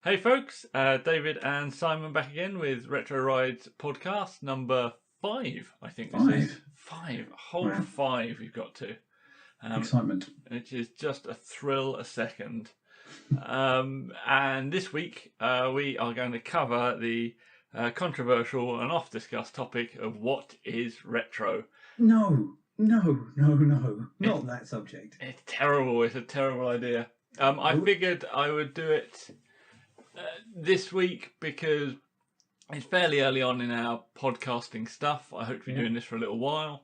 Hey folks, David and Simon back again with Retro Rides podcast number 5, I think this is. 5, a whole Wow. 5 we've got to. Excitement. Which is just a thrill a second. And this week we are going to cover the controversial and oft-discussed topic of what is retro. No, not that subject. It's terrible, it's a terrible idea. I figured I would do it this week because it's fairly early on in our podcasting stuff. I hope to be doing this for a little while.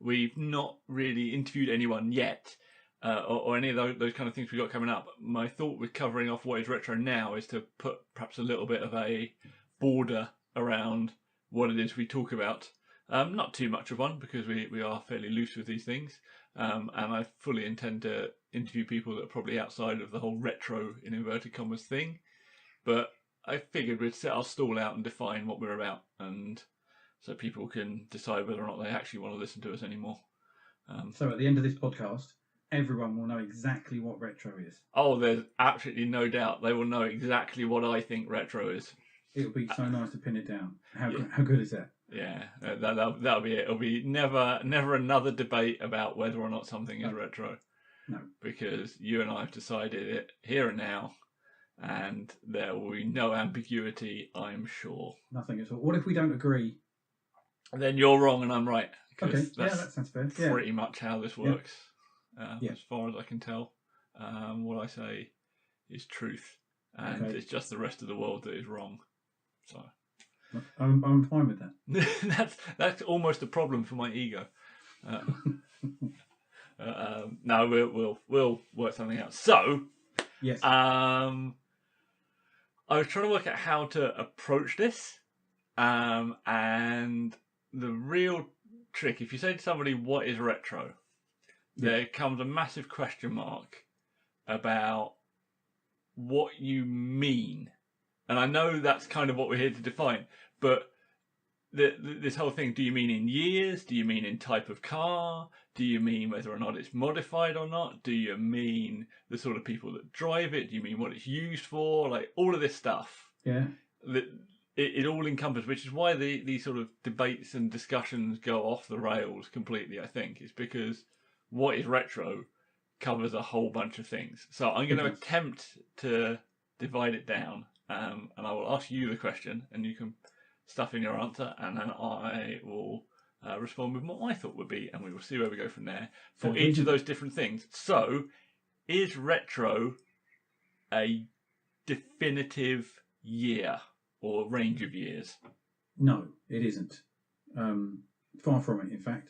We've not really interviewed anyone yet, or any of those kind of things we've got coming up. My thought with covering off what is retro now is to put perhaps a little bit of a border around what it is we talk about. Not too much of one, because we are fairly loose with these things. And I fully intend to interview people that are probably outside of the whole retro, in inverted commas, thing. But I figured we'd set our stall out and define what we're about, and so people can decide whether or not they actually want to listen to us anymore. So at the end of this podcast, everyone will know exactly what retro is. Oh, there's absolutely no doubt they will know exactly what I think retro is. It'll be so nice to pin it down. How good is that? Yeah, that'll be it. It'll be never another debate about whether or not something is retro. No. Because you and I have decided it here and now, and there will be no ambiguity, I'm sure. Nothing at all. What if we don't agree? Then you're wrong and I'm right. Okay, that sounds fair. Pretty much how this works, as far as I can tell. What I say is truth, and it's just the rest of the world that is wrong. So I'm fine with that. that's almost a problem for my ego. No, we'll work something out. So, yes. I was trying to work out how to approach this, and the real trick, if you say to somebody, what is retro? There comes a massive question mark about what you mean. And I know that's kind of what we're here to define, but this whole thing, do you mean in years? Do you mean in type of car? Do you mean whether or not it's modified or not? Do you mean the sort of people that drive it? Do you mean what it's used for? Like all of this stuff. Yeah. It all encompasses, which is why these sort of debates and discussions go off the rails completely, I think. It's because what is retro covers a whole bunch of things. So I'm going to attempt to divide it down, and I will ask you the question, and you can stuff in your answer, and then I will respond with what I thought would be, and we will see where we go from there for each of those different things. So, is retro a definitive year or range of years? No, it isn't. Far from it, in fact.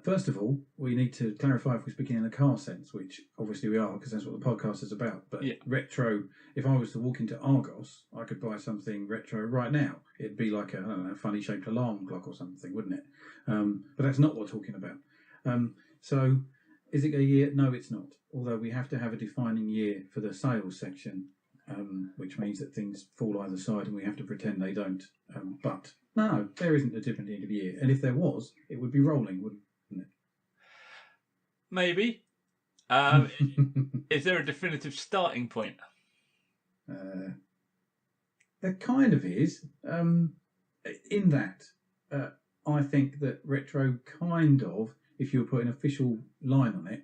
First of all, we need to clarify if we're speaking in a car sense, which obviously we are, because that's what the podcast is about. But retro, if I was to walk into Argos, I could buy something retro right now. It'd be like a funny shaped alarm clock or something, wouldn't it? But that's not what we're talking about. So is it a year? No, it's not. Although we have to have a defining year for the sales section, which means that things fall either side and we have to pretend they don't. But no, there isn't a different end of year. And if there was, it would be rolling, wouldn't it? Maybe. Is there a definitive starting point? There kind of is. In that, I think that retro kind of, if you were putting an official line on it,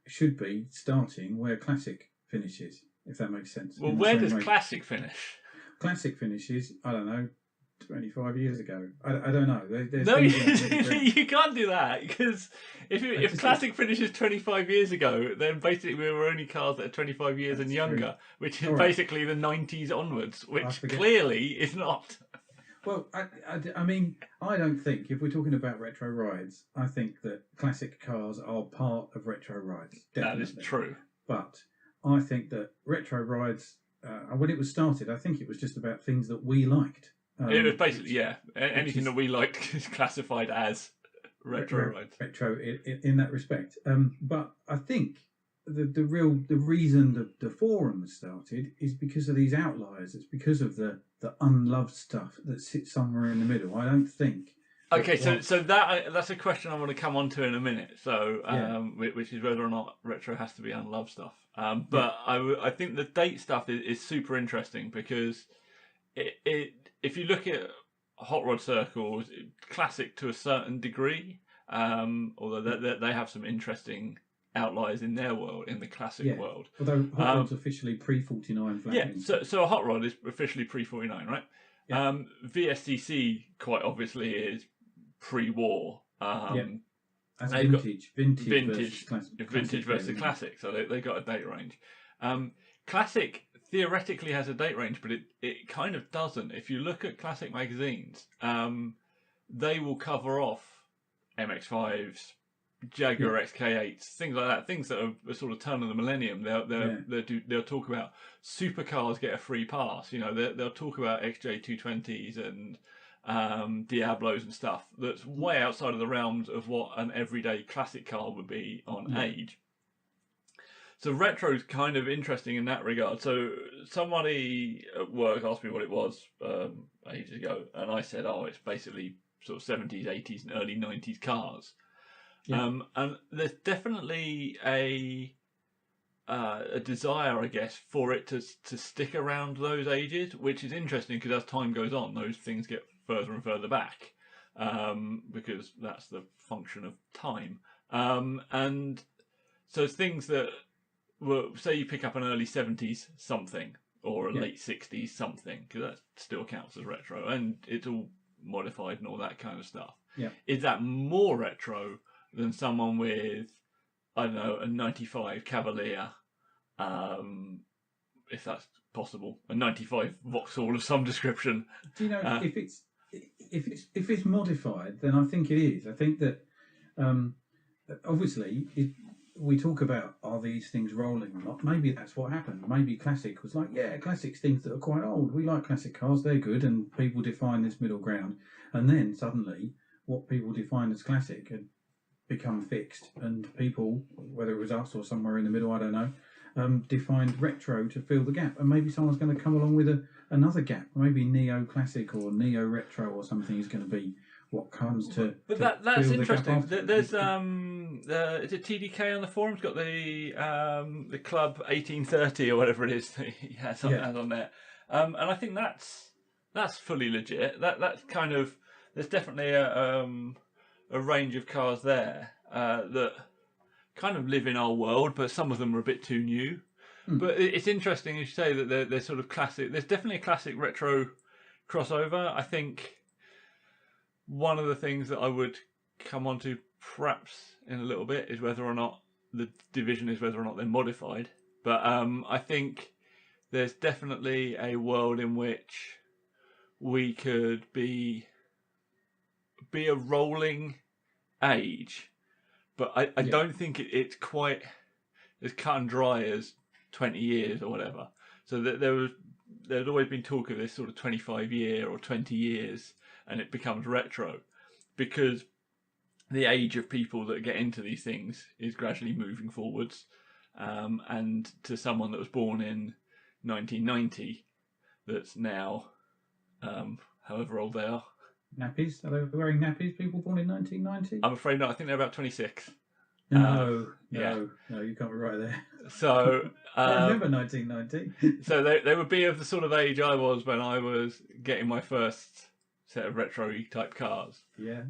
should be starting where classic finishes, if that makes sense. Well, where does classic finish? Classic finishes, I don't know, 25 years ago. I don't know. No, you can't do that, because if classic finishes 25 years ago, then basically we were only cars that are 25 years and younger, which is basically the 90s onwards, which clearly is not. Well, I mean, I don't think, if we're talking about retro rides, I think that classic cars are part of retro rides. Definitely. That is true. But I think that retro rides, when it was started, I think it was just about things that we liked. It was basically, anything that we liked is classified as retro rides. Retro in that respect. But I think the reason the forum started is because of these outliers. It's because of the unloved stuff that sits somewhere in the middle. I don't think Okay, so that's a question I want to come on to in a minute. So, which is whether or not retro has to be unloved stuff. But I think the date stuff is super interesting because if you look at hot rod circles, classic to a certain degree, although they have some interesting outliers in their world, in the classic world. Although hot rod's officially pre-49 flattening. So a hot rod is officially pre-49, right? Yeah. VSCC quite obviously is pre-war. That's vintage versus classic. So they got a date range. Classic theoretically has a date range, but it kind of doesn't. If you look at classic magazines, they will cover off MX5s, Jaguar XK8s, things like that, things that are sort of turn of the millennium. They'll talk about supercars get a free pass. You know, they'll talk about XJ220s and Diablos and stuff that's way outside of the realms of what an everyday classic car would be on age. So retro's kind of interesting in that regard. So somebody at work asked me what it was ages ago, and I said, oh, it's basically sort of 70s, 80s and early 90s cars. And there's definitely a desire, I guess, for it to stick around those ages, which is interesting because as time goes on, those things get further and further back because that's the function of time. And so things that were, say you pick up an early 70s something or a late 60s something, because that still counts as retro and it's all modified and all that kind of stuff. Is that more retro than someone with, I don't know, a 95 Cavalier, if that's possible, a 95 Vauxhall of some description? Do you know if it's modified? Then I think it is. I think that obviously we talk about are these things rolling or not. Maybe that's what happened. Maybe classic was like, classic's things that are quite old. We like classic cars; they're good, and people define this middle ground. And then suddenly, what people define as classic had become fixed, and people, whether it was us or somewhere in the middle, I don't know, defined retro to fill the gap. And maybe someone's going to come along with another gap. Maybe neo classic or neo retro or something is going to be what comes to. But that's interesting. There's is it TDK on the forums got the club 1830 or whatever it is that he has on there, and I think that's fully legit. That's kind of, there's definitely a range of cars there that kind of live in our world, but some of them are a bit too new. But it's interesting, as you say, that they're sort of classic. There's definitely a classic retro crossover. I think one of the things that I would come on to perhaps in a little bit is whether or not the division is whether or not they're modified. But I think there's definitely a world in which we could be a rolling age, but I don't think it's quite as cut and dry as 20 years or whatever. So that there's always been talk of this sort of 25 year or 20 years and it becomes retro because the age of people that get into these things is gradually moving forwards, and to someone that was born in 1990 that's now however old they are. Nappies? Are they wearing nappies, people born in 1990? I'm afraid not. I think they're about 26. No, you can't be right there. So I remember 1990. So they would be of the sort of age I was when I was getting my first set of retro-y type cars.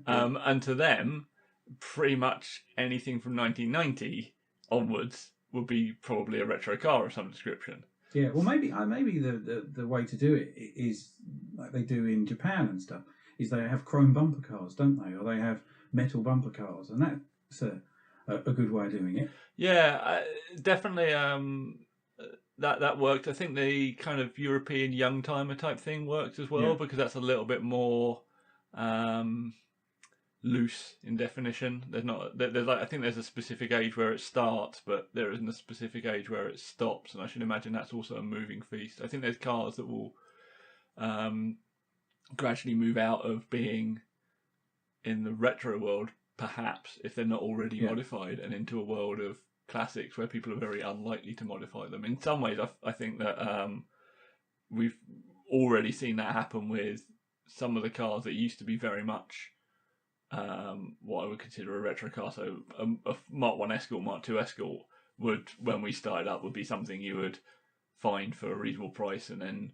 And to them, pretty much anything from 1990 onwards would be probably a retro car of some description. Yeah, well, maybe the way to do it is like they do in Japan and stuff. Is they have chrome bumper cars, don't they? Or they have metal bumper cars, and that's a good way of doing it. Yeah, definitely. That worked. I think the kind of European young timer type thing works as well because that's a little bit more loose in definition. There's like, I think there's a specific age where it starts, but there isn't a specific age where it stops. And I should imagine that's also a moving feast. I think there's cars that will gradually move out of being in the retro world, perhaps, if they're not already modified, and into a world of classics where people are very unlikely to modify them. In some ways, I think that we've already seen that happen with some of the cars that used to be very much what I would consider a retro car. So a Mark 1 Escort, Mark 2 Escort would, when we started up, would be something you would find for a reasonable price and then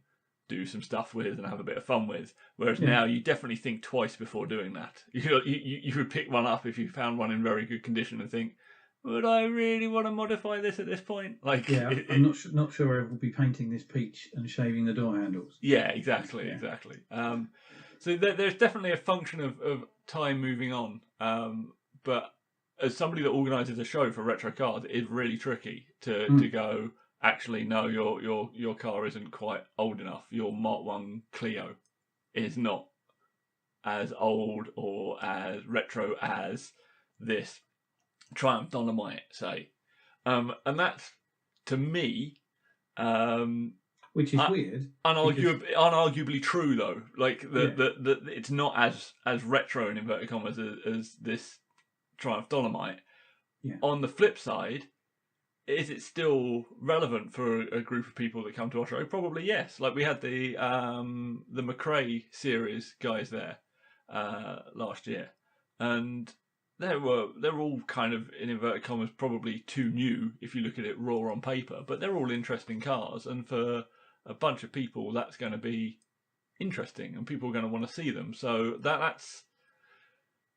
do some stuff with and have a bit of fun with. Whereas now you definitely think twice before doing that. You would pick one up if you found one in very good condition and think, would I really want to modify this at this point? Like, I'm not sure I will be painting this peach and shaving the door handles. Yeah, exactly. So there's definitely a function of time moving on. But as somebody that organises a show for retro cars, it's really tricky to go, actually, no, your car isn't quite old enough. Your Mark 1 Clio is not as old or as retro as this Triumph Dolomite, say. And that's, to me, which is weird. Unarguably true, though. Like, it's not as retro, in inverted commas, as this Triumph Dolomite. Yeah. On the flip side, is it still relevant for a group of people that come to our show? Probably yes. Like, we had the McRae series guys there last year, and they're all kind of, in inverted commas, probably too new if you look at it raw on paper, but they're all interesting cars, and for a bunch of people that's going to be interesting and people are going to want to see them. So that's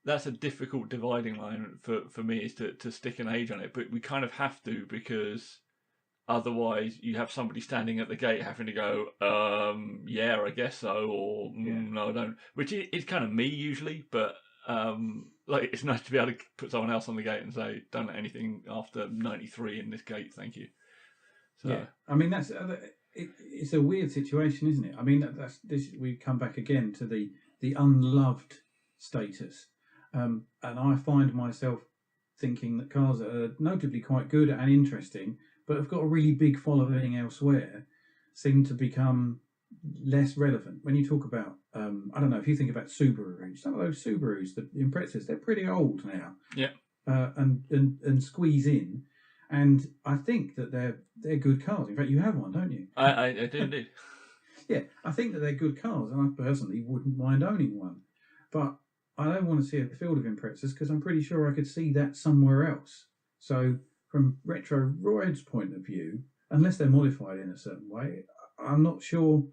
a difficult dividing line for me, is to stick an age on it, but we kind of have to, because otherwise you have somebody standing at the gate having to go, yeah, I guess so, or no, I don't, which is kind of me usually, but like, it's nice to be able to put someone else on the gate and say, don't let anything after 93 in this gate, thank you. So, yeah, I mean, that's it's a weird situation, isn't it? I mean, that's this. We come back again to the unloved status, and I find myself thinking that cars that are notably quite good and interesting, but have got a really big following elsewhere, seem to become less relevant. When you talk about, I don't know, if you think about Subarus, some of those Subarus, the Imprezas, they're pretty old now. Yeah. And squeeze in. And I think that they're good cars. In fact, you have one, don't you? I do indeed. Yeah, I think that they're good cars, and I personally wouldn't mind owning one. But I don't want to see a field of Imprezas, because I'm pretty sure I could see that somewhere else. So from Retro Roid's point of view, unless they're modified in a certain way, I'm not sure,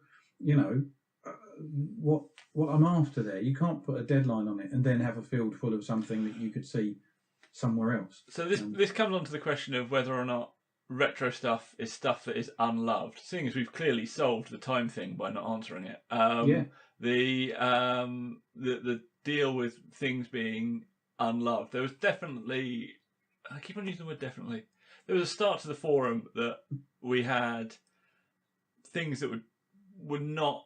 what I'm after there. You can't put a deadline on it and then have a field full of something that you could see somewhere else. So this comes on to the question of whether or not retro stuff is stuff that is unloved, seeing as we've clearly solved the time thing by not answering it. The deal with things being unloved, there was definitely, I keep on using the word definitely, there was a start to the forum that we had things that were not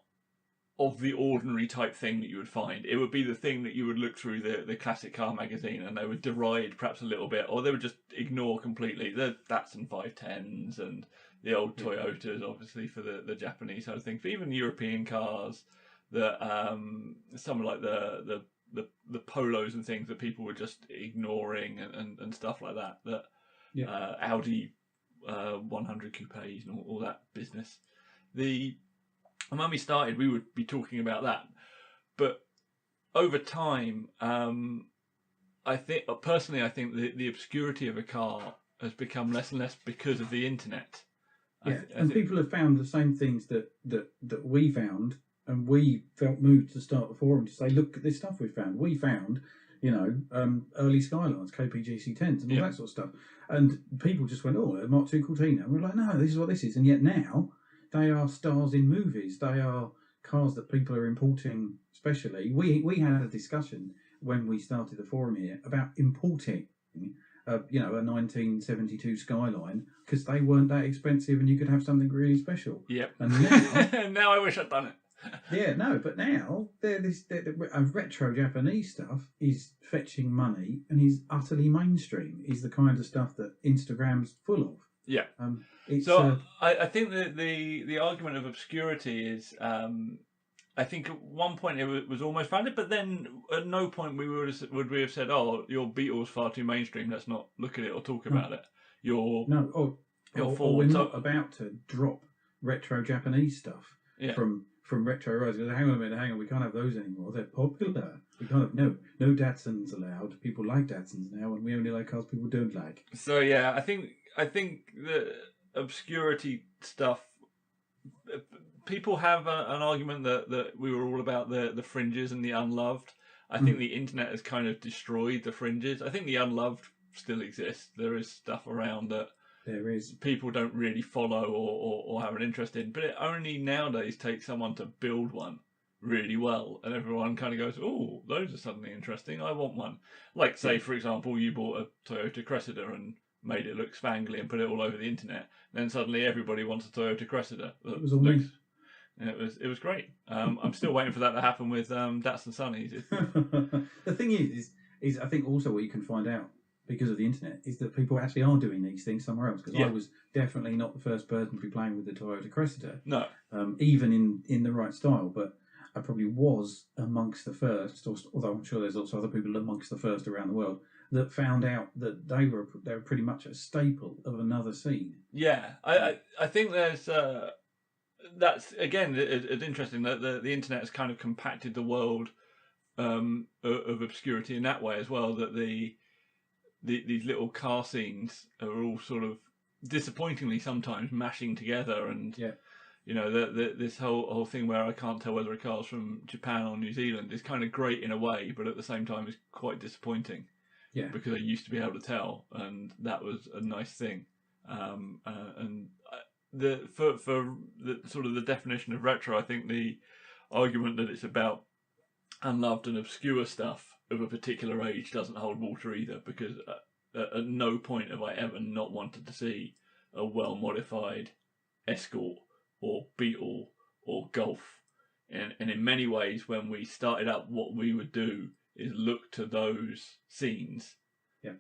of the ordinary type thing that you would find. It would be the thing that you would look through the classic car magazine and they would deride perhaps a little bit, or they would just ignore completely. The Datsun 510s and the old Toyotas, obviously, for the Japanese side of things, but even European cars, that some like the Polos and things that people were just ignoring, and stuff like that. Audi 100 coupes and all that business. And when we started, we would be talking about that. But over time, I think the obscurity of a car has become less and less because of the internet. And people have found the same things that we found, and we felt moved to start the forum to say, look at this stuff we found. We found, early Skylines, KPGC10s, and all that sort of stuff. And people just went, oh, they're Mark II Cortina. And we're like, no, this is what this is. And yet now, they are stars in movies. They are cars that people are importing, especially. We had a discussion when we started the forum here about importing, a 1972 Skyline, because they weren't that expensive and you could have something really special. Yep. And now, now I wish I'd done it. but now retro Japanese stuff is fetching money and is utterly mainstream. Is the kind of stuff that Instagram's full of. Yeah. I think that the argument of obscurity is, I think at one point it was almost founded, but then at no point would we have said, oh, your Beetle's far too mainstream, let's not look at it or talk about it. Or we're not about to drop retro Japanese stuff from from Retro Rise. Goes, hang on, we can't have those anymore. They're popular. We can't have no Datsuns allowed. People like Datsuns now, and we only like cars people don't like. So yeah, I think the obscurity stuff. People have an argument that we were all about the fringes and the unloved. I think the internet has kind of destroyed the fringes. I think the unloved still exists. There is stuff around that there is people don't really follow or have an interest in, but it only nowadays takes someone to build one really well, and everyone kind of goes, oh, those are suddenly interesting, I want one. Like, say, for example, you bought a Toyota Cressida and made it look spangly and put it all over the internet, then suddenly everybody wants a Toyota Cressida. It was all me. It was great. I'm still waiting for that to happen with Datsun Sunnies. The thing is I think also what you can find out because of the internet is that people actually are doing these things somewhere else. Because I was definitely not the first person to be playing with the Toyota Cressida. No. Even in the right style, but I probably was amongst the first, although I'm sure there's also other people amongst the first around the world that found out that they were pretty much a staple of another scene. Yeah, I think there's that's again it's interesting that the internet has kind of compacted the world of obscurity in that way as well. That these little car scenes are all sort of disappointingly sometimes mashing together, and you know this whole thing where I can't tell whether a car's from Japan or New Zealand is kind of great in a way, but at the same time is quite disappointing. Yeah, because I used to be able to tell, and that was a nice thing. And for the sort of the definition of retro, I think the argument that it's about unloved and obscure stuff of a particular age doesn't hold water either, because at no point have I ever not wanted to see a well-modified Escort or Beetle or Golf. And in many ways, when we started out, what we would do is look to those scenes,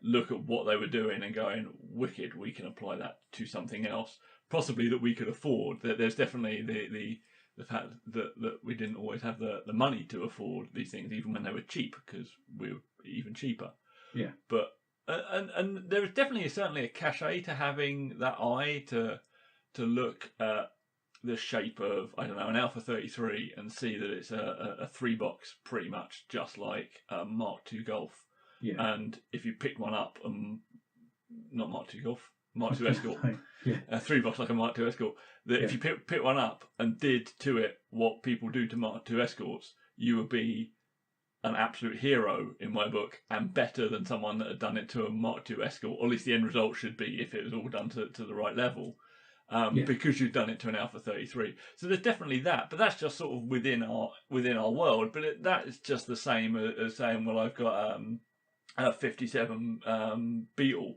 look at what they were doing and going, wicked, we can apply that to something else, possibly that we could afford. There's definitely the fact that we didn't always have the money to afford these things, even when they were cheap, because we were even cheaper. Yeah. But and there is definitely certainly a cachet to having that eye to look at the shape of, I don't know, an Alpha 33 and see that it's a 3-box pretty much just like a Mark II Golf. Yeah. And if you picked one up, not Mark II Golf, Mark II Escort, a 3-box like a Mark II Escort, that if you pick one up and did to it what people do to Mark II Escorts, you would be an absolute hero in my book, and better than someone that had done it to a Mark II Escort, or at least the end result should be if it was all done to the right level. Because you've done it to an Alpha 33. So there's definitely that, but that's just sort of within our world. But that is just the same as saying, well, I've got a 57 Beetle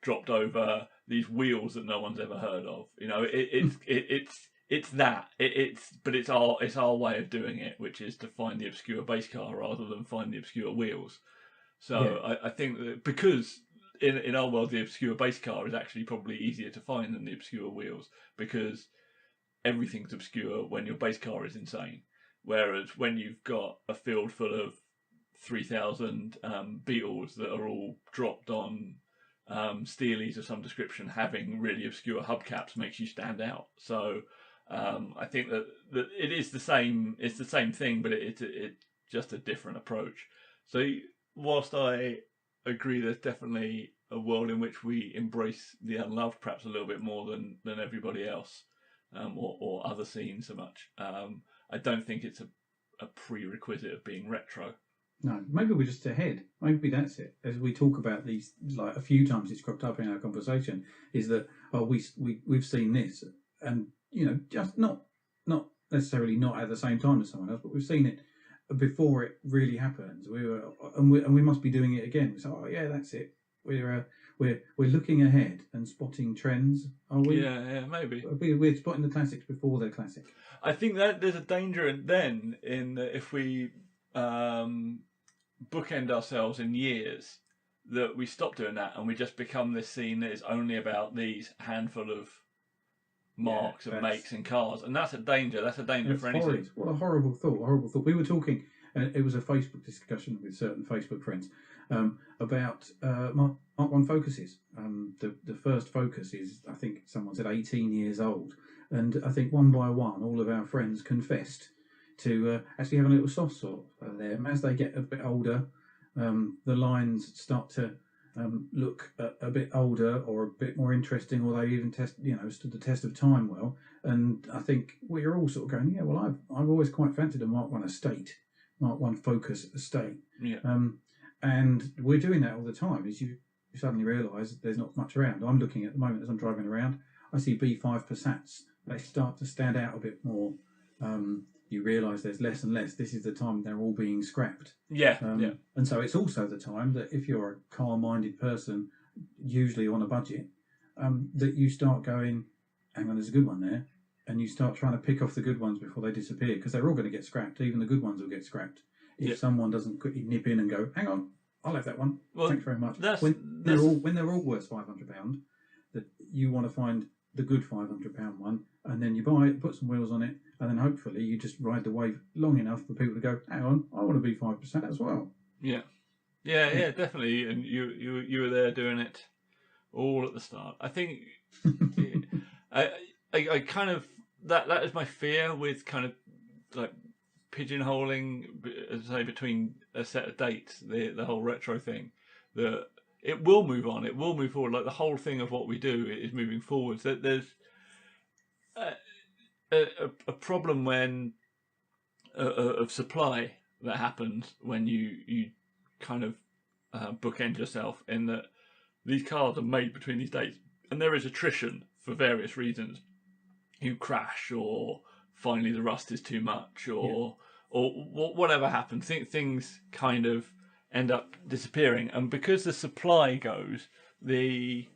dropped over these wheels that no one's ever heard of. You know, it's that. But it's our way of doing it, which is to find the obscure base car rather than find the obscure wheels. So I think that because in our world, the obscure base car is actually probably easier to find than the obscure wheels, because everything's obscure when your base car is insane. Whereas when you've got a field full of 3,000 Beetles that are all dropped on Steelies of some description, having really obscure hubcaps makes you stand out. So I think that it is the same. It's the same thing, but it's just a different approach. So whilst I agree there's definitely a world in which we embrace the unloved perhaps a little bit more than everybody else, or other scenes so much, I don't think it's a prerequisite of being retro. No, maybe we're just ahead. Maybe that's it. As we talk about these, like a few times it's cropped up in our conversation, is that we've seen this, and you know, just not necessarily not at the same time as someone else, but we've seen it before it really happens. We must be doing it again. So that's it. We're looking ahead and spotting trends, are we? Yeah, maybe. We're spotting the classics before they're classic. I think that there's a danger in that if we bookend ourselves in years, that we stop doing that and we just become this scene that is only about these handful of marks and makes and cars, and that's a danger. That's a danger for anything. What a horrible thought. We were talking, and it was a Facebook discussion with certain Facebook friends about Mark I Focuses. The first Focus is, I think someone said, 18 years old, And I think one by one, all of our friends confessed to actually having a little soft spot there. And as they get a bit older, the lines start to look a bit older or a bit more interesting, or they even stood the test of time well. And I think we're all sort of going, yeah, well, I've always quite fancied a Mark 1 estate, Mark 1 Focus estate. Yeah. And we're doing that all the time. Is you suddenly realise there's not much around. I'm looking at the moment as I'm driving around. I see B5 Passats. They start to stand out a bit more. You realise there's less and less. This is the time they're all being scrapped. Yeah, And so it's also the time that if you're a car-minded person, usually on a budget, that you start going, hang on, there's a good one there, and you start trying to pick off the good ones before they disappear, because they're all going to get scrapped. Even the good ones will get scrapped if someone doesn't quickly nip in and go, hang on, I'll have that one. Well, thanks very much. When they're all worth £500, that you want to find the good £500 one, and then you buy it, put some wheels on it, and then hopefully you just ride the wave long enough for people to go, hang on, I want to be 5% as well. Yeah, definitely. And you were there doing it all at the start. I think I kind of that is my fear with kind of like pigeonholing, as I say, between a set of dates, the whole retro thing, that it will move on, it will move forward. Like the whole thing of what we do is moving forwards. That there's a problem when of supply that happens when you kind of bookend yourself, in that these cars are made between these dates, and there is attrition for various reasons. You crash, or finally the rust is too much, or whatever happens. Things kind of end up disappearing, and because the supply goes, the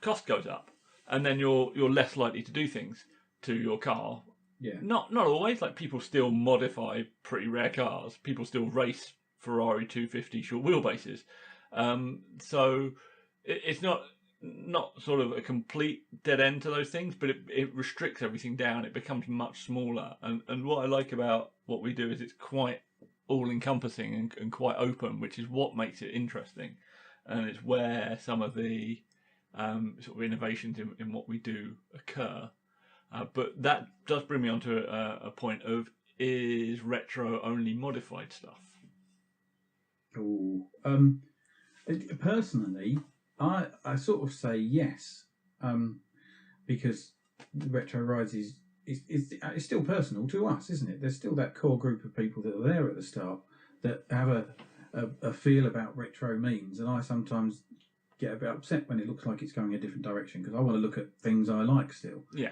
cost goes up, and then you're less likely to do things to your car. Yeah. Not always. Like, people still modify pretty rare cars. People still race Ferrari 250 short wheelbases. So it's not sort of a complete dead end to those things, but it restricts everything down. It becomes much smaller. And what I like about what we do is it's quite all-encompassing and quite open, which is what makes it interesting. And it's where some of the sort of innovations in what we do occur. But that does bring me on to a point of, is retro only modified stuff? Oh, personally, I sort of say yes, because the retro rides is still personal to us, isn't it? There's still that core group of people that are there at the start that have a feel about retro memes, and I sometimes get a bit upset when it looks like it's going a different direction, because I want to look at things I like still. Yeah.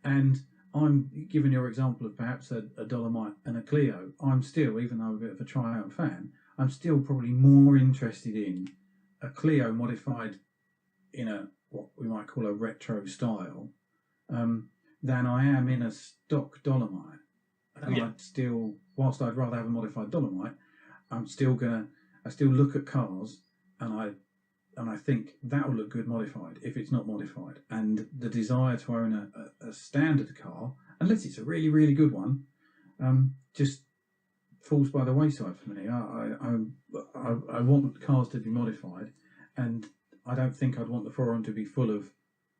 And I'm giving your example of perhaps a Dolomite and a Clio. I'm still, even though I'm a bit of a Triumph fan, I'm still probably more interested in a Clio modified in what we might call a retro style, than I am in a stock Dolomite. And I'd still, whilst I'd rather have a modified Dolomite, I still look at cars and I think that'll look good modified if it's not modified. And the desire to own a standard car, unless it's a really, really good one, just falls by the wayside for me. I want cars to be modified, and I don't think I'd want the forum to be full of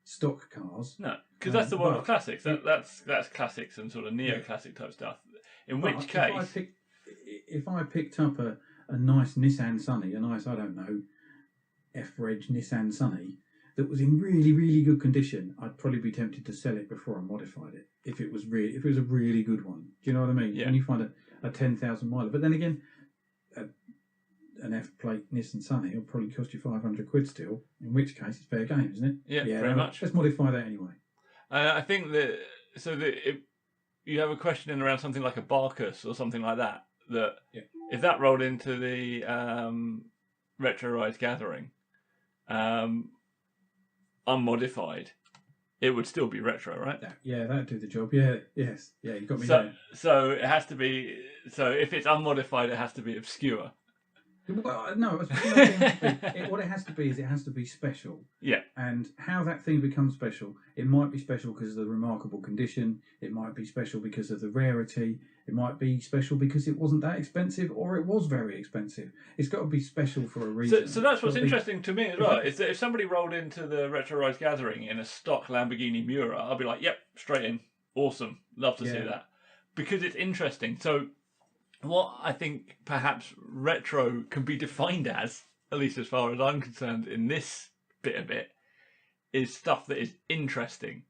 stock cars. No, because that's the world of classics. That's classics and sort of neo-classic type stuff. In which case, if I picked up a nice Nissan Sunny, a nice, I don't know, F-Reg Nissan Sunny that was in really, really good condition, I'd probably be tempted to sell it before I modified it. If it was a really good one, do you know what I mean? Yeah. When you find a 10,000 miler, but then again, an F-plate Nissan Sunny will probably cost you 500 quid still. In which case, it's fair game, isn't it? Yeah, pretty much. Let's modify that anyway. I think that if you have a question in around something like a Barkus or something like that, if that rolled into the Retro Rides gathering, unmodified, it would still be retro, right? Yeah, that'd do the job. Yeah, yes, yeah, you got me there. So it has to be. So if it's unmodified, it has to be obscure. Well, no, what it has to be is it has to be special. Yeah. And how that thing becomes special, it might be special because of the remarkable condition. It might be special because of the rarity. It might be special because it wasn't that expensive, or it was very expensive. It's got to be special for a reason. So that's what's interesting to me as well, is that if somebody rolled into the Retro Rise Gathering in a stock Lamborghini Miura, I'd be like, yep, straight in. Awesome. Love to see that. Because it's interesting. So what I think perhaps retro can be defined as, at least as far as I'm concerned in this bit of it, is stuff that is interesting.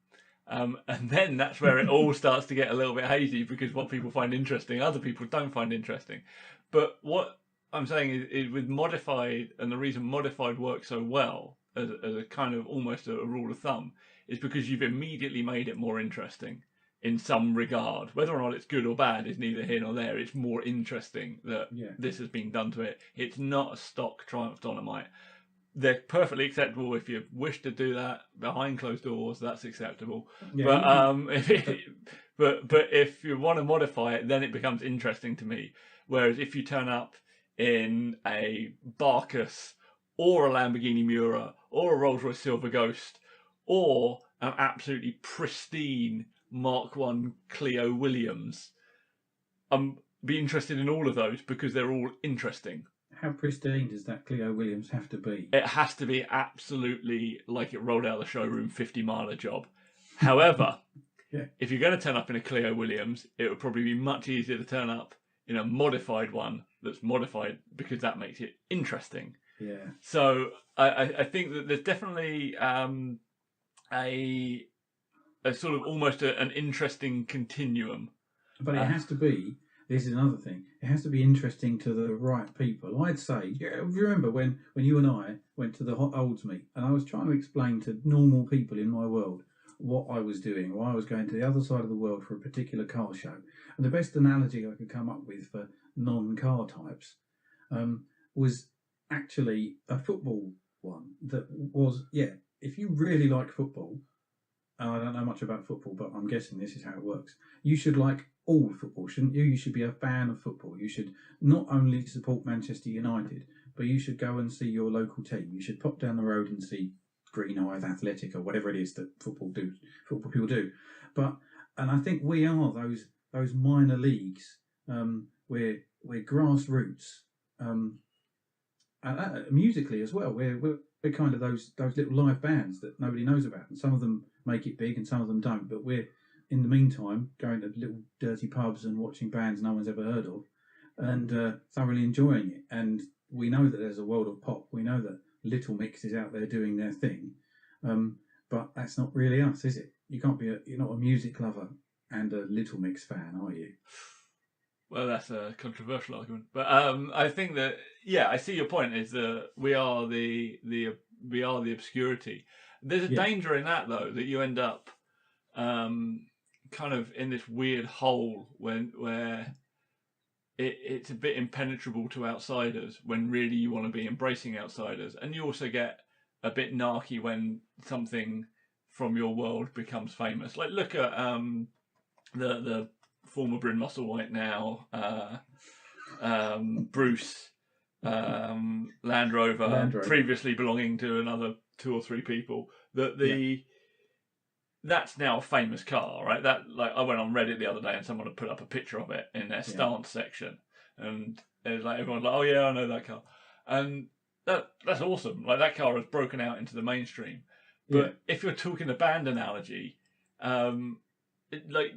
And then that's where it all starts to get a little bit hazy, because what people find interesting, other people don't find interesting. But what I'm saying is with modified, and the reason modified works so well as a kind of almost a rule of thumb, is because you've immediately made it more interesting in some regard. Whether or not it's good or bad is neither here nor there. It's more interesting that this has been done to it. It's not a stock Triumph Dynamite. They're perfectly acceptable if you wish to do that behind closed doors. That's acceptable. Yeah, but if you want to modify it, then it becomes interesting to me. Whereas if you turn up in a Barcus or a Lamborghini Miura or a Rolls-Royce Silver Ghost or an absolutely pristine Mark I Clio Williams, be interested in all of those because they're all interesting. How pristine does that Clio Williams have to be? It has to be absolutely like it rolled out of the showroom 50-miler job. However, if you're going to turn up in a Clio Williams, it would probably be much easier to turn up in a modified one that's modified, because that makes it interesting. Yeah. So I think that there's definitely a sort of almost an interesting continuum. But it has to be, this is another thing, it has to be interesting to the right people. I'd say, remember when you and I went to the Hot Olds meet, and I was trying to explain to normal people in my world what I was doing, why I was going to the other side of the world for a particular car show. And the best analogy I could come up with for non-car types was actually a football one that was, if you really like football, I don't know much about football, but I'm guessing this is how it works. You should like all football, shouldn't you? You should be a fan of football. You should not only support Manchester United, but you should go and see your local team. You should pop down the road and see Green Eyes Athletic or whatever it is that football people do. And I think we are those minor leagues. We're grassroots, and musically as well. We're kind of those little live bands that nobody knows about, and some of them make it big and some of them don't, but we're in the meantime going to little dirty pubs and watching bands no one's ever heard of, and thoroughly enjoying it. And we know that there's a world of pop. We know that Little Mix is out there doing their thing, but that's not really us, is it? You can't be you're not a music lover and a Little Mix fan, are you? Well, that's a controversial argument, but I think that I see your point. Is that we are the obscurity. There's a danger in that, though, that you end up kind of in this weird hole where it's a bit impenetrable to outsiders, when really you want to be embracing outsiders, and you also get a bit narky when something from your world becomes famous. Like look at the former Bryn Musselwhite now, Bruce, Land Rover, previously belonging to another 2 or 3 people. That's now a famous car, right? That, like, I went on Reddit the other day and someone had put up a picture of it in their stance section, and it was like everyone's like, "Oh yeah, I know that car," and that's awesome. Like that car has broken out into the mainstream. But if you're talking a band analogy, like,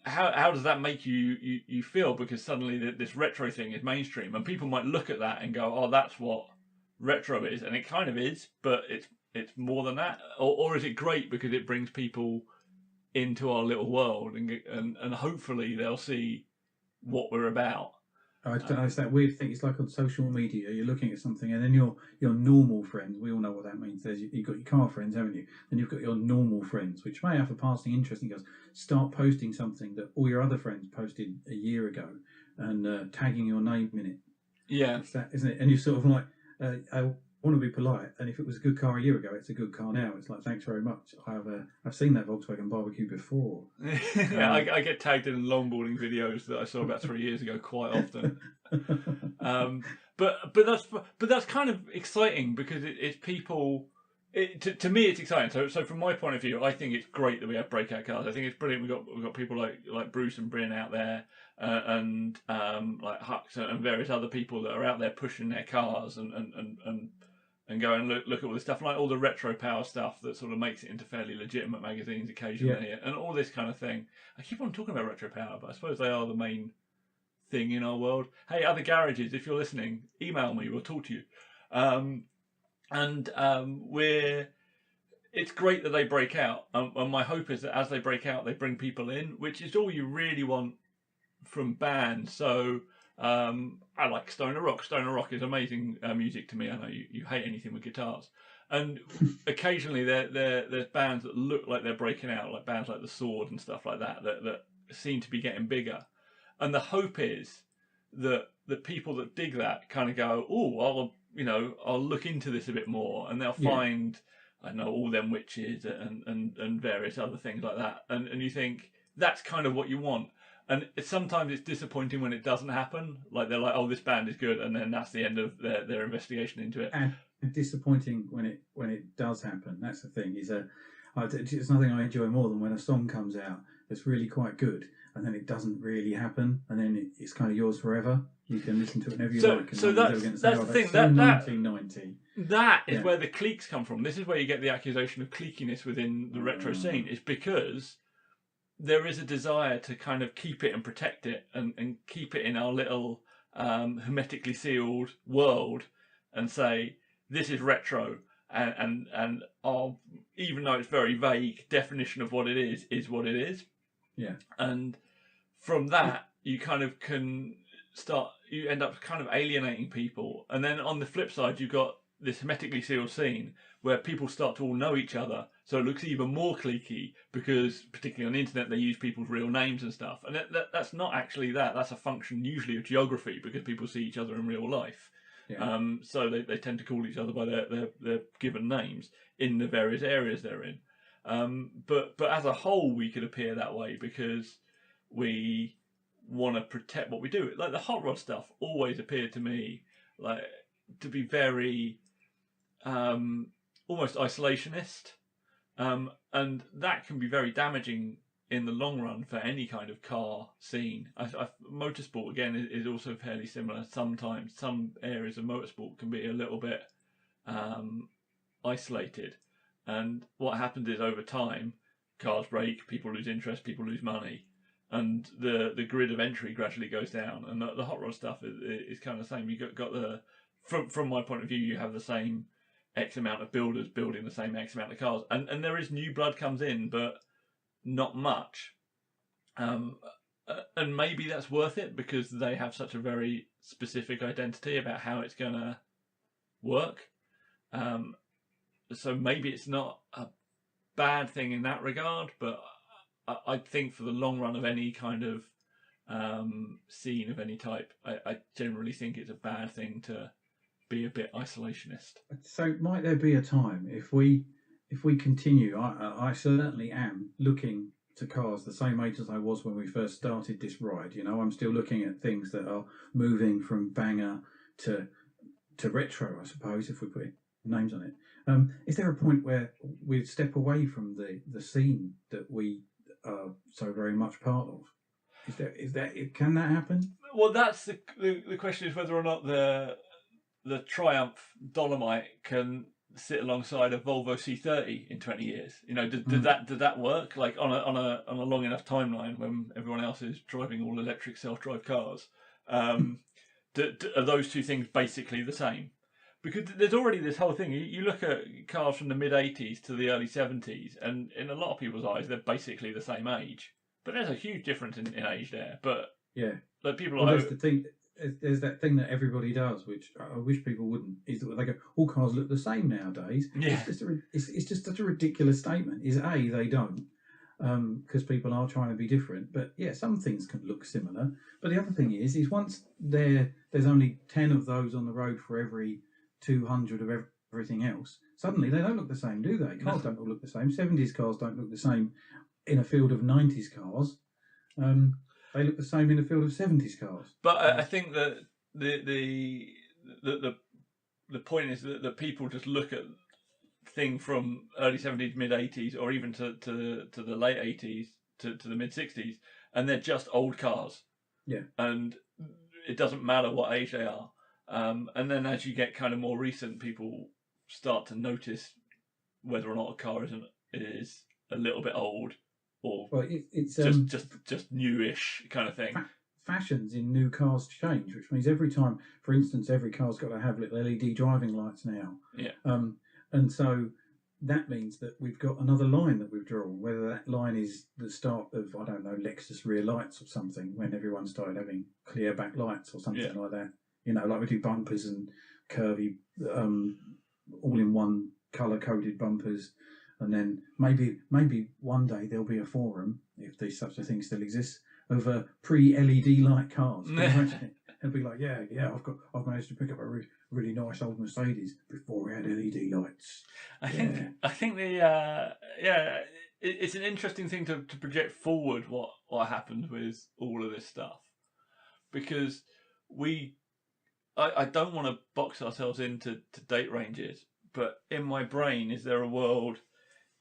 how does that make you feel? Because suddenly this retro thing is mainstream, and people might look at that and go, "Oh, that's what retro is," and it kind of is, but it's more than that. Or is it great because it brings people into our little world, and hopefully they'll see what we're about. I don't know, it's that weird thing. It's like on social media, you're looking at something, and then your normal friends, we all know what that means. You've got your car friends, haven't you? Then you've got your normal friends, which may have a passing interest in you. Start posting something that all your other friends posted a year ago, and tagging your name in it. Yeah, it's that, isn't it? And you're sort of like, want to be polite, and if it was a good car a year ago, it's a good car now. It's like, thanks very much. I've seen that Volkswagen Barbecue before. Yeah, I get tagged in longboarding videos that I saw about 3 years ago quite often. But that's kind of exciting because it's people. To me, it's exciting. So from my point of view, I think it's great that we have breakout cars. I think it's brilliant. We've got people like Bruce and Bryn out there, and like Hux and various other people that are out there pushing their cars and go and look at all this stuff, like all the retro power stuff that sort of makes it into fairly legitimate magazines occasionally, and all this kind of thing. I keep on talking about retro power, but I suppose they are the main thing in our world. Hey, other garages, if you're listening, email me. We'll talk to you. It's great that they break out, and my hope is that as they break out, they bring people in, which is all you really want from bands. So I like Stoner Rock. Stoner Rock is amazing music to me. I know you hate anything with guitars, and occasionally there's bands that look like they're breaking out, like bands like The Sword and stuff like that seem to be getting bigger. And the hope is that the people that dig that kind of go, oh, I'll look into this a bit more, and they'll find, I don't know, All Them Witches and various other things like that. And you think that's kind of what you want. And sometimes it's disappointing when it doesn't happen. Like they're like, oh, this band is good, and then that's the end of their investigation into it. And disappointing when it does happen. That's the thing. It's nothing I enjoy more than when a song comes out that's really quite good, and then it doesn't really happen, and then it's kind of yours forever. You can listen to it whenever you like. So that's the thing. That 1990. That is where the cliques come from. This is where you get the accusation of cliquiness within the retro scene. Is because there is a desire to kind of keep it and protect it and keep it in our little hermetically sealed world and say this is retro, and our, even though it's very vague, definition of what it is what it is. Yeah. And from that you kind of you end up kind of alienating people. And then on the flip side, you've got this hermetically sealed scene where people start to all know each other, so it looks even more cliquey because, particularly on the internet, they use people's real names and stuff. And that's not actually that. That's a function usually of geography, because people see each other in real life. Yeah. So they tend to call each other by their given names in the various areas they're in. But as a whole, we could appear that way because we want to protect what we do. Like the hot rod stuff always appeared to me like to be very almost isolationist, and that can be very damaging in the long run for any kind of car scene. Motorsport again is also fairly similar. Sometimes some areas of motorsport can be a little bit isolated, and what happens is over time cars break, people lose interest, people lose money, and the grid of entry gradually goes down. And the hot rod stuff is kind of the same. You got the from my point of view, you have the same X amount of builders building the same X amount of cars, and there is new blood comes in, but not much. And maybe that's worth it because they have such a very specific identity about how it's going to work. So maybe it's not a bad thing in that regard, but I think for the long run of any kind of scene of any type, I generally think it's a bad thing to be a bit isolationist. So might there be a time if we continue? I certainly am looking to cars the same age as I was when we first started this ride. I'm still looking at things that are moving from banger to retro, I suppose, if we put names on it. Is there a point where we step away from the scene that we are so very much part of? Can that happen? Well, that's the question, is whether or not the Triumph Dolomite can sit alongside a Volvo C30 in 20 years. Did that work? Like on a long enough timeline when everyone else is driving all electric self-drive cars, are those two things basically the same? Because there's already this whole thing. You look at cars from the mid 80s to the early 70s, and in a lot of people's eyes, they're basically the same age. But there's a huge difference in age there. But yeah, like people well, there's the thing. There's that thing that everybody does, which I wish people wouldn't. Is that they go, all cars look the same nowadays? Yeah, it's just such a ridiculous statement. Is they don't, because people are trying to be different. But yeah, some things can look similar. But the other thing is once there's only 10 of those on the road for every 200 of everything else, suddenly they don't look the same, do they? Cars don't all look the same. 70s cars don't look the same in a field of 90s cars. They look the same in a field of 70s cars. But I think that the point is that people just look at thing from early 70s, mid 80s, or even to the late 80s to the mid 60s, and they're just old cars. Yeah. And it doesn't matter what age they are. And then as you get kind of more recent, people start to notice whether or not a car is a little bit old or it's just newish kind of thing. Fashions in new cars change, which means every time, for instance, every car's got to have little LED driving lights now. Yeah. And so that means that we've got another line that we've drawn, whether that line is the start of, I don't know, Lexus rear lights or something, when everyone started having clear back lights or something like that. You know, like we do bumpers and curvy, all-in-one colour-coded bumpers. And then maybe one day there'll be a forum, if there's such a thing still exists, of pre-LED light cars. Can you imagine it? It'll be like, yeah, I've managed to pick up a really nice old Mercedes before it had LED lights. I think it's an interesting thing to project forward what happens with all of this stuff, because I don't want to box ourselves into date ranges, but in my brain, is there a world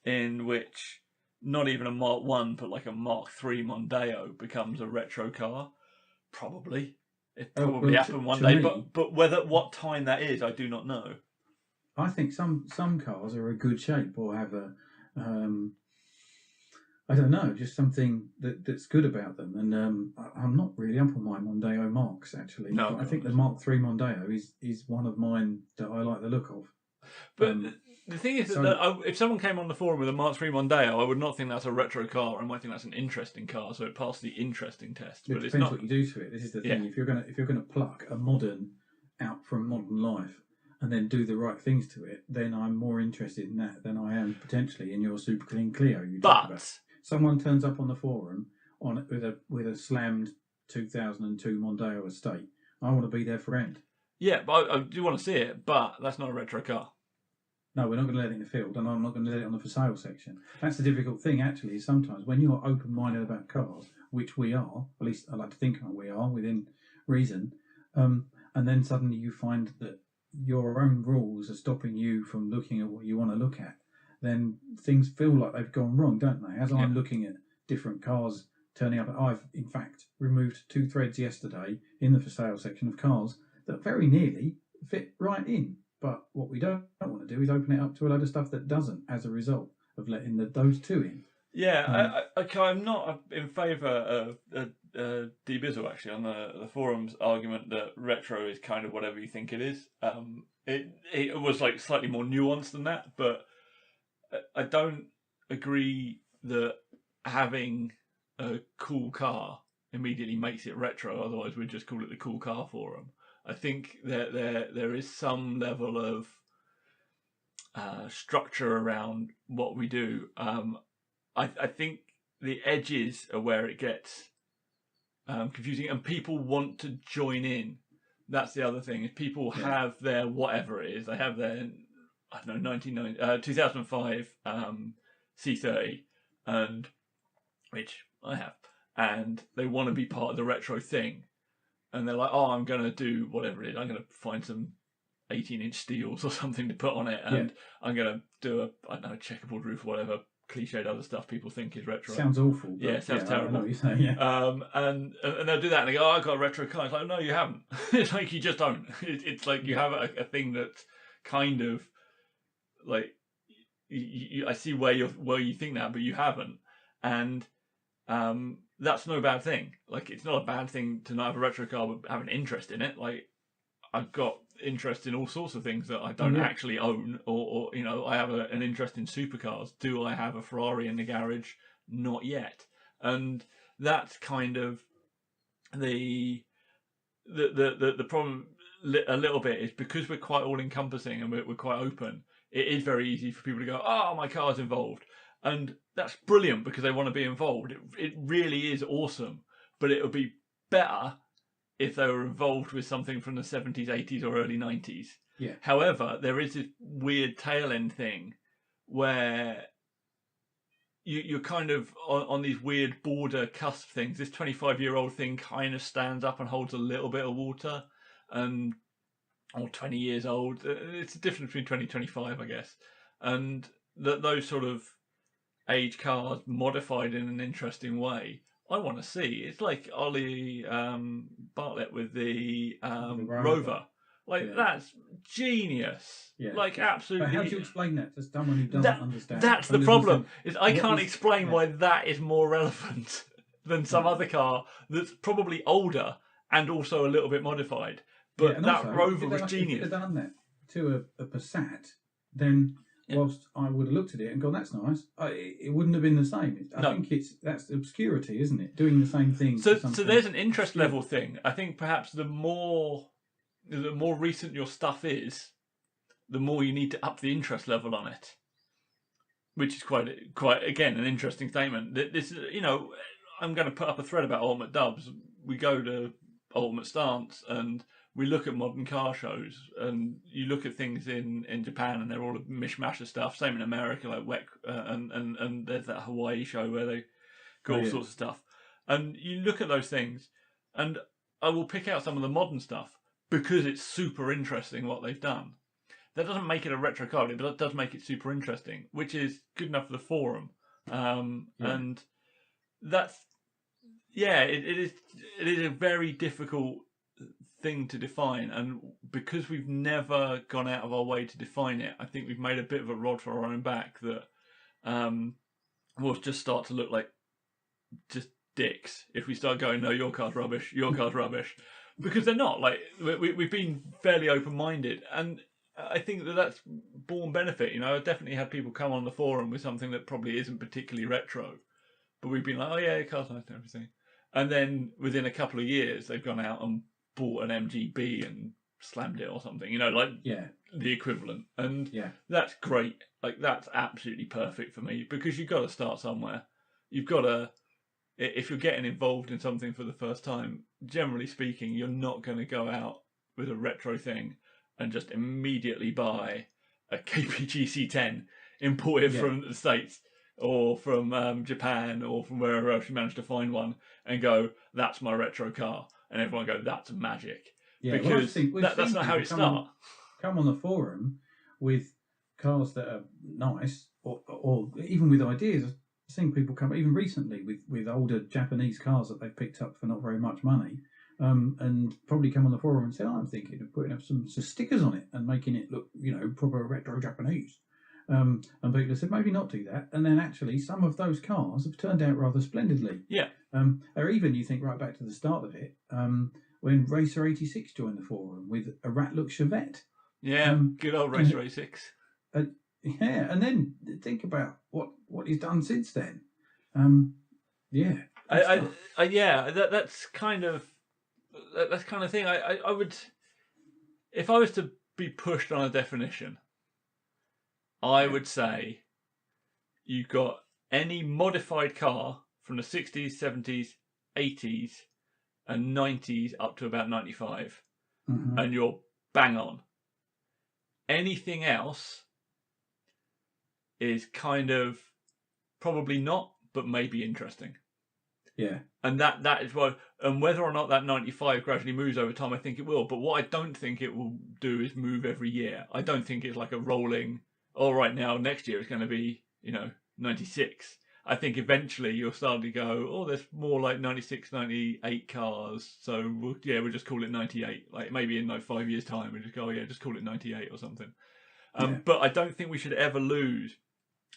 in which not even a Mark 1 but like a Mark 3 Mondeo becomes a retro car? Probably. It probably happened one day, but what time that is, I do not know. I think some cars are a good shape or have a I don't know, just something that's good about them. And I'm not really up on my Mondeo Marks actually. No, but I think the Mark 3 Mondeo is one of mine that I like the look of. But the thing is that if someone came on the forum with a Mark 3 Mondeo, I would not think that's a retro car. I might think that's an interesting car, so it passed the interesting test. But it depends what you do to it. This is the thing. If you're gonna pluck a modern out from modern life and then do the right things to it, then I'm more interested in that than I am potentially in your super clean Clio you talk about. Someone turns up on the forum with a slammed 2002 Mondeo estate. I want to be their friend. Yeah, but I do want to see it, but that's not a retro car. No, we're not going to let it in the field, and I'm not going to let it on the for sale section. That's the difficult thing, actually, is sometimes when you're open-minded about cars, which we are, at least I like to think we are, within reason, and then suddenly you find that your own rules are stopping you from looking at what you want to look at, then things feel like they've gone wrong, don't they? As I'm looking at different cars turning up, I've, in fact, removed 2 threads yesterday in the for sale section of cars that very nearly fit right in. But what we don't want to do is open it up to a load of stuff that doesn't, as a result of letting those 2 in. Yeah, I'm not in favour of D Bizzle, actually, on the forum's argument that retro is kind of whatever you think it is. It was like slightly more nuanced than that, but I don't agree that having a cool car immediately makes it retro. Otherwise, we'd just call it the Cool Car Forum. I think that there is some level of structure around what we do. I think the edges are where it gets confusing, and people want to join in. That's the other thing. Is people have their whatever it is. They have their 2005 C30, and which I have, and they want to be part of the retro thing. And they're like, I'm going to do whatever it is. I'm going to find some 18-inch steels or something to put on it. And I'm going to do a checkerboard roof, whatever cliched other stuff people think is retro. Sounds awful. Yeah, it sounds terrible. I know what you're saying, and they'll do that and they go, I got a retro car. It's like, no, you haven't. It's like, you just don't. It's like you have a thing that's kind of like, I see where you think that, but you haven't. And that's no bad thing. Like, it's not a bad thing to not have a retro car but have an interest in it. Like, I've got interest in all sorts of things that I don't actually own, or I have an interest in supercars. Do I have a Ferrari in the garage? Not yet. And that's kind of the problem a little bit, is because we're quite all encompassing and we're quite open. It is very easy for people to go, my car's involved. And that's brilliant because they want to be involved. It really is awesome. But it would be better if they were involved with something from the 70s, 80s or early 90s. Yeah. However, there is this weird tail end thing where you're kind of on these weird border cusp things. This 25-year-old thing kind of stands up and holds a little bit of water, or 20 years old. It's the difference between 20 and 25, I guess. And those sort of age cars modified in an interesting way, I want to see. It's like Ollie Bartlett with the Rover. Like, that's genius. Yeah. Like, absolutely. But how do you explain that to someone who doesn't understand? That's the problem. Is I can't explain yeah. why that is more relevant than some other car that's probably older and also a little bit modified. But and that also, Rover was if genius. they'd done that to a Passat, then whilst I would have looked at it and gone, "That's nice," it wouldn't have been the same. I think that's obscurity, isn't it? Doing the same thing. So there's an interest level thing. I think perhaps the more recent your stuff is, the more you need to up the interest level on it, which is quite again an interesting statement. This is, I'm going to put up a thread about Ultimate Dubs. We go to Ultimate Stance and we look at modern car shows, and you look at things in Japan and they're all a mishmash of stuff. Same in America, like WEC, and there's that Hawaii show where they got all sorts of stuff. And you look at those things, and I will pick out some of the modern stuff because it's super interesting what they've done. That doesn't make it a retro car, but it does make it super interesting, which is good enough for the forum. And that's it is a very difficult thing to define, and because we've never gone out of our way to define it, I think we've made a bit of a rod for our own back that will just start to look like just dicks if we start going, no, your car's rubbish, because they're not. Like, we've been fairly open-minded, and I think that's born benefit. I've definitely had people come on the forum with something that probably isn't particularly retro, but we've been like, oh yeah, your car's nice and everything, and then within a couple of years they've gone out and bought an MGB and slammed it or something, the equivalent, and that's great. Like, that's absolutely perfect for me, because you've got to start somewhere. You've got to, if you're getting involved in something for the first time, generally speaking, you're not going to go out with a retro thing and just immediately buy a KPGC10 imported from the States or from Japan or from wherever else you managed to find one and go, that's my retro car. And everyone go, that's magic. Yeah, because that's not how it starts. Come on the forum with cars that are nice, or even with ideas. I've seen people come, even recently, with older Japanese cars that they've picked up for not very much money, and probably come on the forum and say, I'm thinking of putting up some stickers on it and making it look, proper retro Japanese. And people have said, maybe not do that. And then actually some of those cars have turned out rather splendidly. Yeah. Or even, you think right back to the start of it, when Racer 86 joined the forum with a Ratlook Chevette. Yeah, good old Racer 86. And then think about what he's done since then. That's kind of thing. I would, if I was to be pushed on a definition, I would say you've got any modified car from the 60s, 70s, 80s, and 90s up to about 95, and you're bang on. Anything else is kind of probably not, but maybe interesting. Yeah. And that is why, and whether or not that 95 gradually moves over time, I think it will. But what I don't think it will do is move every year. I don't think it's like a rolling, right now, next year it's going to be, 96. I think eventually you'll start to go, there's more like 96, 98 cars. So we'll just call it 98. Like, maybe in 5 years' time, we'll just go, just call it 98 or something. But I don't think we should ever lose.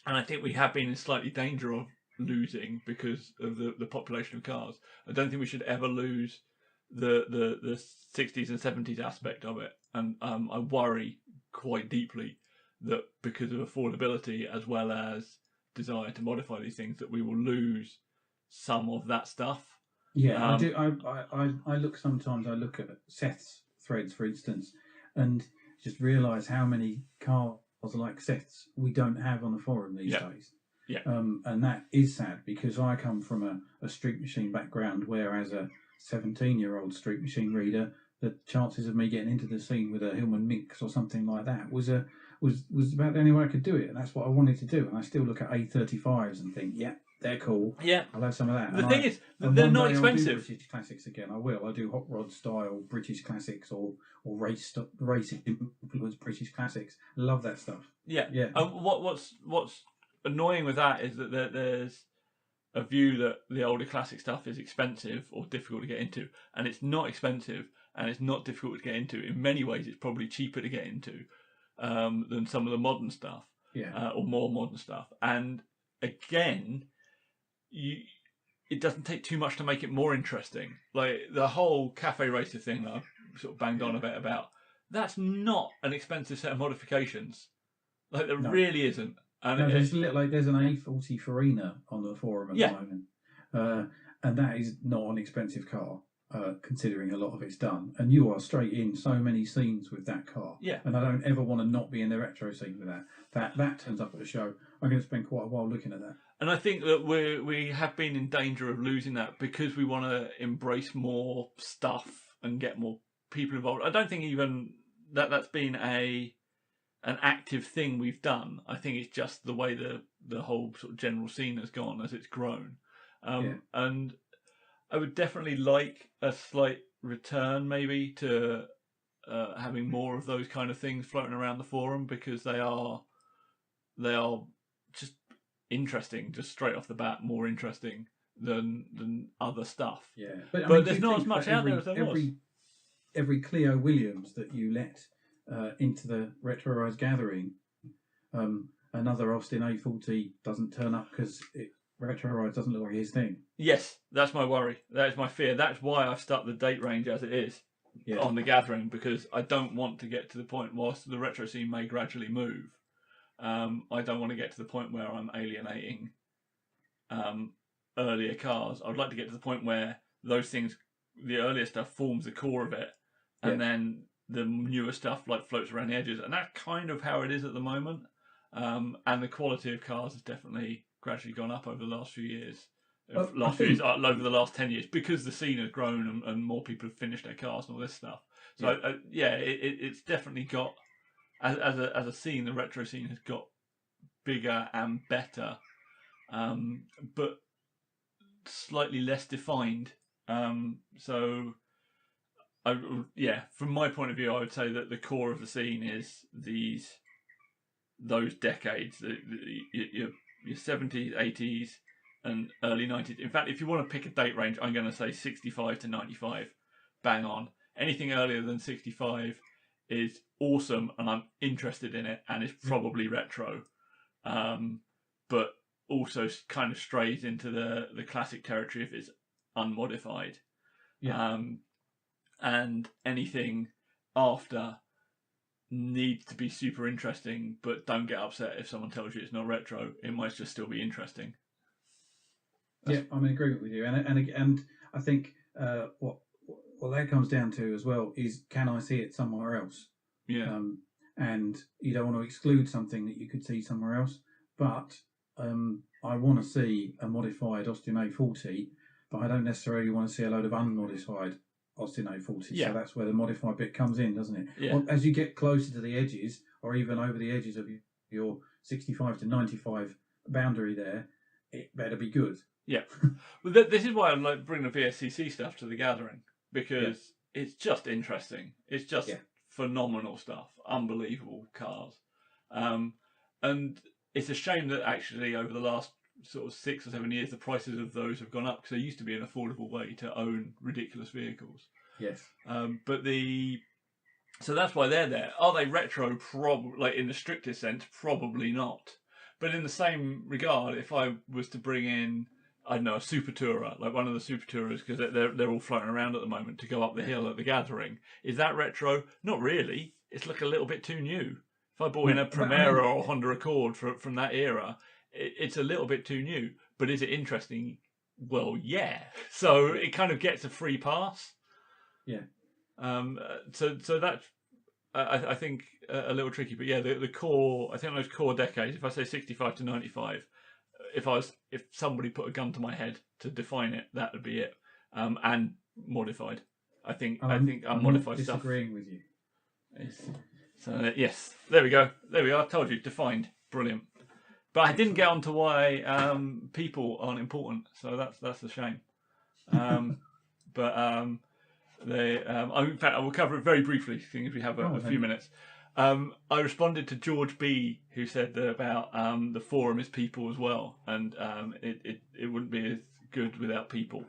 And I think we have been in slightly danger of losing because of the population of cars. I don't think we should ever lose the 60s and 70s aspect of it. And I worry quite deeply that because of affordability as well as desire to modify these things, that we will lose some of that stuff. Yeah, I do. I look sometimes. I look at Seth's threads, for instance, and just realise how many cars like Seth's we don't have on the forum these days. Yeah. And that is sad, because I come from a street machine background where, as a 17-year-old street machine reader, the chances of me getting into the scene with a Hillman Minx or something like that was about the only way I could do it, and that's what I wanted to do. And I still look at A35s and think, yeah, they're cool. Yeah, I'll have some of that. The thing is, they're not expensive. I'll do British classics again. I will. I do hot rod style British classics or racing influenced British classics. Love that stuff. Yeah, yeah. What's annoying with that is that there's a view that the older classic stuff is expensive or difficult to get into, and it's not expensive and it's not difficult to get into. In many ways, it's probably cheaper to get into than some of the modern stuff, or more modern stuff. And again, it doesn't take too much to make it more interesting. Like the whole cafe racer thing that I've sort of banged on a bit about, that's not an expensive set of modifications. Like there really isn't. And no, there's an A40 Farina on the forum at the moment, and that is not an expensive car, considering a lot of it's done. And you are straight in so many scenes with that car. Yeah. And I don't ever want to not be in the retro scene with that. That turns up at the show. I'm going to spend quite a while looking at that. And I think that we have been in danger of losing that because we want to embrace more stuff and get more people involved. I don't think even that's been an active thing we've done. I think it's just the way the whole sort of general scene has gone as it's grown. And I would definitely like a slight return maybe to having more of those kind of things floating around the forum, because they are just interesting, just straight off the bat, more interesting than other stuff. Yeah, but there's not as much out there as there was. Every Clio Williams that you let into the Retro Rise gathering, another Austin A40 doesn't turn up because Retro Rise doesn't look like his thing. Yes, that's my worry. That is my fear. That's why I've stuck the date range as it is on the gathering, because I don't want to get to the point, whilst the retro scene may gradually move, I don't want to get to the point where I'm alienating earlier cars. I would like to get to the point where those things, the earlier stuff, forms the core of it, and then the newer stuff like floats around the edges. And that's kind of how it is at the moment. And the quality of cars has definitely gradually gone up over the last few years. Over the last 10 years, because the scene has grown and more people have finished their cars and all this stuff. So it's definitely got, as a scene, the retro scene has got bigger and better, but slightly less defined. So from my point of view, I would say that the core of the scene is those decades, your 70s, 80s, and early 90s. In fact, if you want to pick a date range, I'm going to say 65 to 95. Bang on. Anything earlier than 65 is awesome, and I'm interested in it, and it's probably retro. But also kind of strays into the classic territory if it's unmodified. Yeah. And anything after needs to be super interesting, but don't get upset if someone tells you it's not retro. It might just still be interesting. I'm in agreement with you, and I think what that comes down to as well is, can I see it somewhere else? Yeah. And you don't want to exclude something that you could see somewhere else, but I want to see a modified Austin A40, but I don't necessarily want to see a load of unmodified Austin A40. Yeah. So that's where the modified bit comes in, doesn't it? Yeah. As you get closer to the edges, or even over the edges of your 65 to 95 boundary there, it better be good. Yeah. Well, this is why I like bringing the VSCC stuff to the gathering, because it's just interesting. It's just phenomenal stuff. Unbelievable cars. And it's a shame that actually over the last sort of 6 or 7 years, the prices of those have gone up, because they used to be an affordable way to own ridiculous vehicles. Yes. So that's why they're there. Are they retro? Probably, like in the strictest sense, probably not. But in the same regard, if I was to bring in, I don't know, a Super Tourer, like one of the Super Tourers, because they're all floating around at the moment, to go up the hill at the gathering, is that retro? Not really. It's like a little bit too new. If I bought in a Primera or Honda Accord from that era, it's a little bit too new. But is it interesting? Well, yeah. So it kind of gets a free pass. Yeah. So that's, I think, a little tricky. But yeah, the core, I think those core decades, if I say 65 to 95, if somebody put a gun to my head to define it, that would be it. And modified. I think I'm unmodified not stuff. disagreeing with you. So yes, there we go. There we are. I told you, defined. Brilliant. But I didn't get on to why people aren't important. So that's a shame. In fact, I will cover it very briefly, seeing as we have a few minutes. I responded to George B, who said that about the forum is people as well, and it wouldn't be as good without people.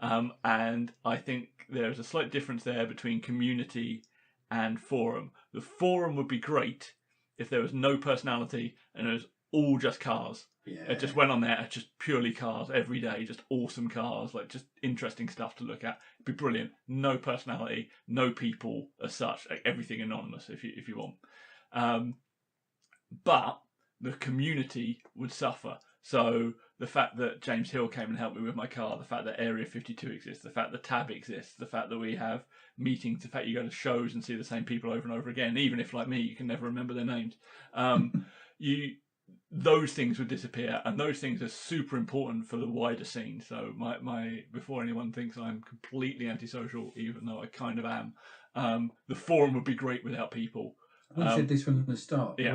And I think there's a slight difference there between community and forum. The forum would be great if there was no personality and it was all just cars. Yeah. It just went on there, just purely cars every day, just awesome cars, like just interesting stuff to look at. It'd be brilliant. No personality, no people as such, like everything anonymous if you want. But the community would suffer. So the fact that James Hill came and helped me with my car, the fact that Area 52 exists, the fact that Tab exists, the fact that we have meetings, the fact you go to shows and see the same people over and over again, even if, like me, you can never remember their names. Those things would disappear, and those things are super important for the wider scene. So my before anyone thinks I'm completely antisocial, even though I kind of am, the forum would be great without people. We said this from the start. Yeah.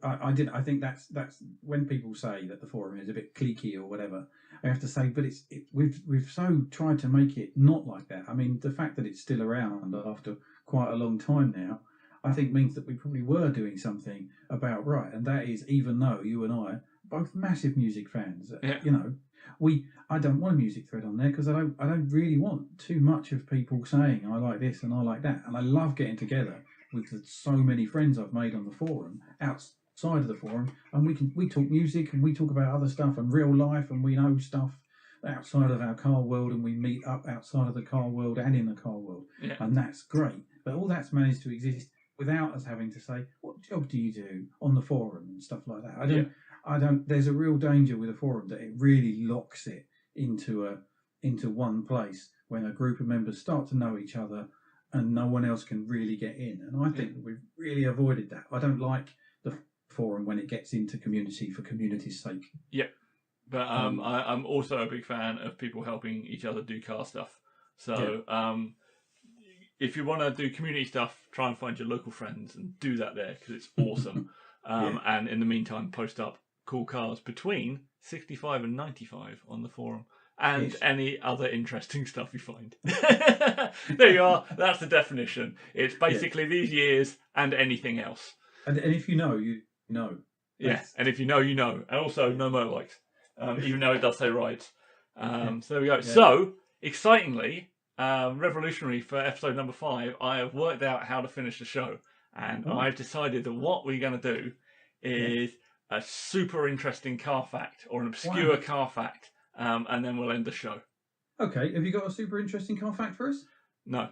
I think that's when people say that the forum is a bit cliquey or whatever. I have to say, but we've so tried to make it not like that. I mean, the fact that it's still around after quite a long time now, I think means that we probably were doing something about right, and that is, even though you and I are both massive music fans, you know, I don't want a music thread on there because I don't really want too much of people saying I like this and I like that, and I love getting together with so many friends I've made on the forum outside of the forum, and we talk music and we talk about other stuff and real life, and we know stuff outside of our car world, and we meet up outside of the car world and in the car world, and that's great. But all that's managed to exist without us having to say, what job do you do on the forum and stuff like that. I don't. There's a real danger with a forum that it really locks it into one place when a group of members start to know each other and no one else can really get in. And I think that we've really avoided that. I don't like the forum when it gets into community for community's sake. Yeah, but I'm also a big fan of people helping each other do car stuff. So if you want to do community stuff, try and find your local friends and do that there because it's awesome. And in the meantime, post up cool cars between 65 and 95 on the forum. And any other interesting stuff you find. There you are. That's the definition. It's basically these years and anything else. And if you know, you know. Yes, and if you know, you know. And also, no motorbikes, even though it does say rides. So there we go. Yeah. So, excitingly, revolutionary for episode number 5, I have worked out how to finish the show. And I've decided that what we're going to do is a super interesting car fact or an obscure car fact. And then we'll end the show. Okay, have you got a super interesting car fact for us? No.